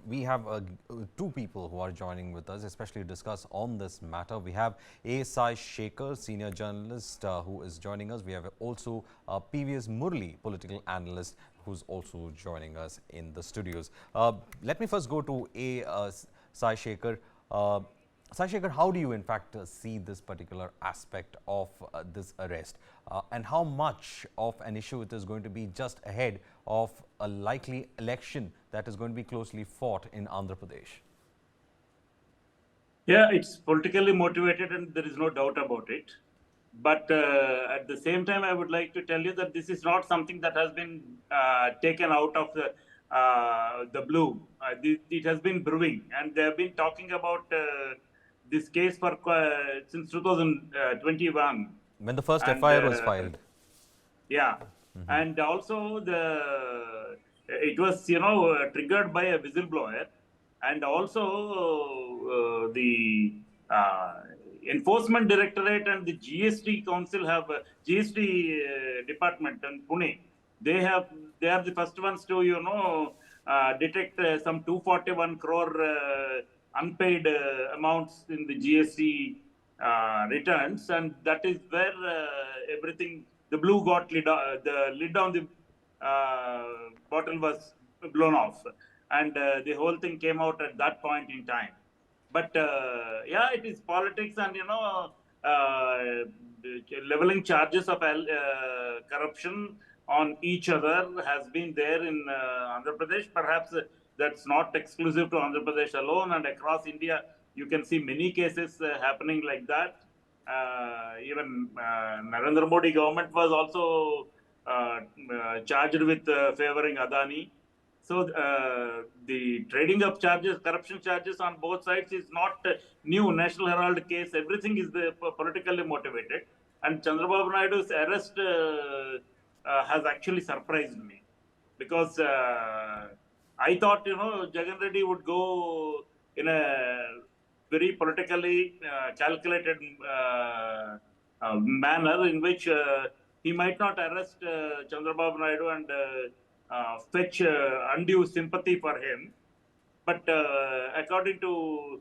we have two people who are joining with us, especially to discuss on this matter. We have A. Sai Shekhar, senior journalist, who is joining us. We have also PVS Murli, political analyst, who's also joining us in the studios. Let me first go to A. Sai Shekhar. Sai Shekhar, how do you in fact see this particular aspect of this arrest, and how much of an issue it is going to be just ahead of a likely election that is going to be closely fought in Andhra Pradesh? Yeah, it's politically motivated and there is no doubt about it. But at the same time, I would like to tell you that this is not something that has been taken out of the blue. It has been brewing, and they have been talking about this case for since 2021. When the first And FIR was filed. yeah, and also it was triggered by a whistleblower, and also the Enforcement Directorate and the GST Council have GST department in Pune. They are the first ones to detect some 241 crore unpaid amounts in the GST returns, and that is where everything, the blue got the lid on the bottle was blown off, and the whole thing came out at that point in time. But yeah, it is politics, and leveling charges of corruption on each other has been there in Andhra Pradesh. Perhaps that's not exclusive to Andhra Pradesh alone, and across India, you can see many cases happening like that. Even Narendra Modi government was also charged with favoring Adani. So the trading of charges, corruption charges on both sides is not new. National Herald case, everything is politically motivated. And Chandrababu Naidu's arrest has actually surprised me, because I thought, Jagan Reddy would go in a very politically calculated manner, in which he might not arrest Chandrababu Naidu and fetch undue sympathy for him. But according to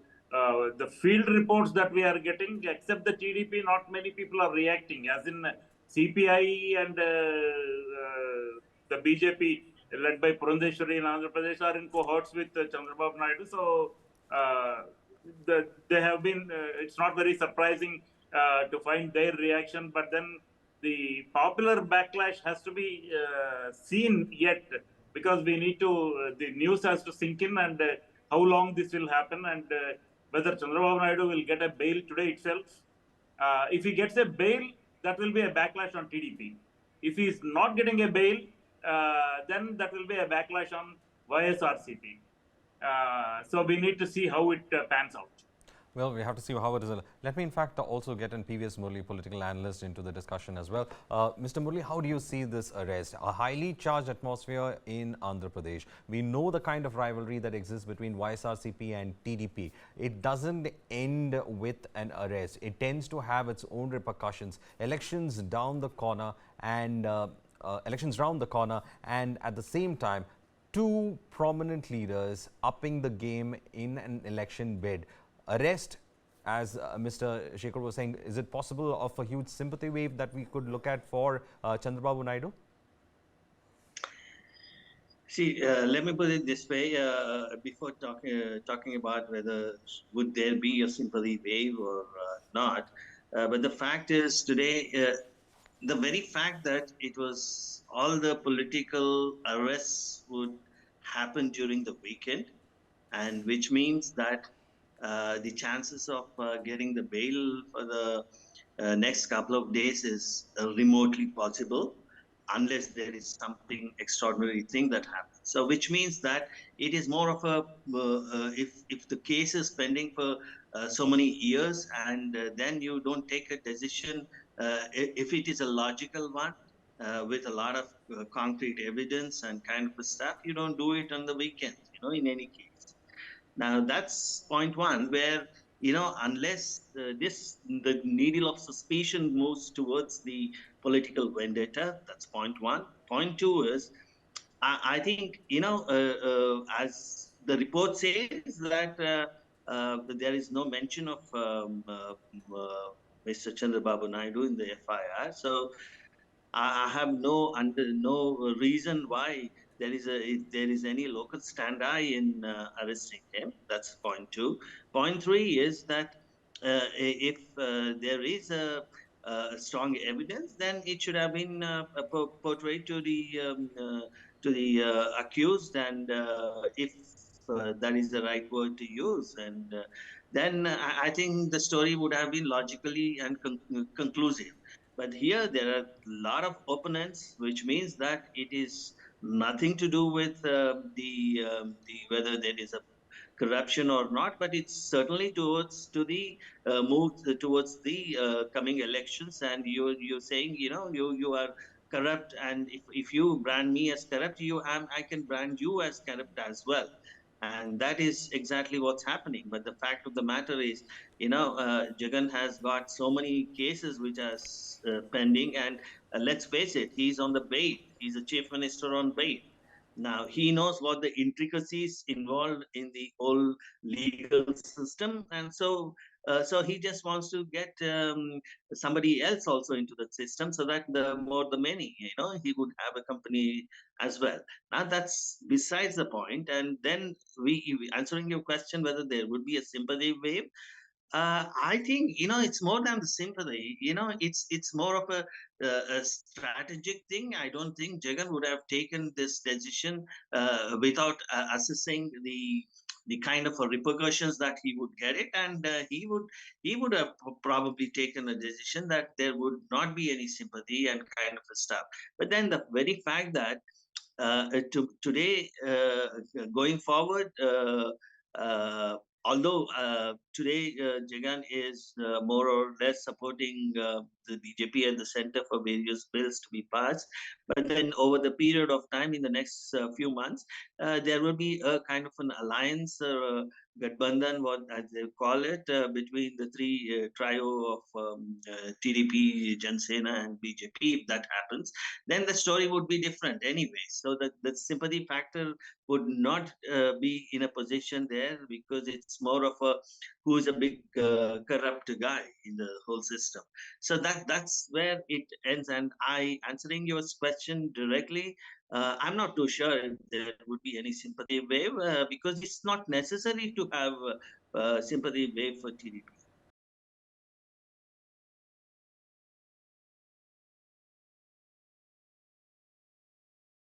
the field reports that we are getting, except the TDP, not many people are reacting. As in CPI and the BJP, led by Purandeshwari in Andhra Pradesh, are in cohorts with Chandrababu Naidu. So they have been, it's not very surprising to find their reaction. But then the popular backlash has to be seen yet, because we need to, the news has to sink in, and how long this will happen, and whether Chandrababu Naidu will get a bail today itself. If he gets a bail, that will be a backlash on TDP. If he is not getting a bail, then that will be a backlash on ysrcp. So we need to see how it pans out. Well, we have to see how it is. Let me, in fact, also get in PVS Murli, political analyst, into the discussion as well. Mr. Murli, how do you see this arrest? A highly charged atmosphere in Andhra Pradesh. We know the kind of rivalry that exists between ysrcp and TDP. It doesn't end with an arrest. It tends to have its own repercussions. Elections down the corner, and at the same time, two prominent leaders upping the game in an election bid. Arrest, as Mr. Shekhar was saying, is it possible of a huge sympathy wave that we could look at for Chandrababu Naidu? See, let me put it this way, before talking about whether would there be a sympathy wave or not. But the fact is, today, the very fact that it was all the political arrests would happen during the weekend, and which means that the chances of getting the bail for the next couple of days is remotely possible, unless there is something extraordinary thing that happens. So which means that it is more of a, if the case is pending for so many years, and then you don't take a decision, if it is a logical one, with a lot of concrete evidence and kind of stuff, you don't do it on the weekend, in any case. Now that's point one, where unless the needle of suspicion moves towards the political vendetta. That's point one. Point two is, I think as the report says that there is no mention of Mr. Chandrababu Naidu in the FIR. So I have no reason why there is any local stand-by in arresting him. That's point two. Point three is that if there is a strong evidence, then it should have been portrayed to the accused, and if that is the right word to use, and then I think the story would have been logically and conclusive. But here there are a lot of opponents, which means that it is nothing to do with the whether there is a corruption or not, but it's certainly towards to the move towards the coming elections. And you're saying, you are corrupt, and if you brand me as corrupt, I can brand you as corrupt as well. And that is exactly what's happening. But the fact of the matter is, Jagan has got so many cases which are pending, and let's face it, he's on the bail. He's a chief minister on bail. Now he knows what the intricacies involved in the whole legal system, and so he just wants to get somebody else also into the system, so that the more the many, he would have a company as well. Now that's besides the point. And then answering your question whether there would be a sympathy wave, I think, it's more than the sympathy. It's more of a strategic thing. I don't think Jagan would have taken this decision without assessing the kind of repercussions that he would get it, and he would have probably taken a decision that there would not be any sympathy and kind of a stuff. But then the very fact that today, going forward, uh, although today Jagan is more or less supporting the BJP at the center for various bills to be passed, but then over the period of time in the next few months, there will be a kind of an alliance, Gadbandhan, what as they call it, between the three trio of TDP, Jansena, and BJP. If that happens, then the story would be different anyway. So the sympathy factor would not be in a position there, because it's more of a who's a big corrupt guy in the whole system. So that's where it ends. And I answering your question directly, I'm not too sure if there would be any sympathy wave, because it's not necessary to have sympathy wave for TDP.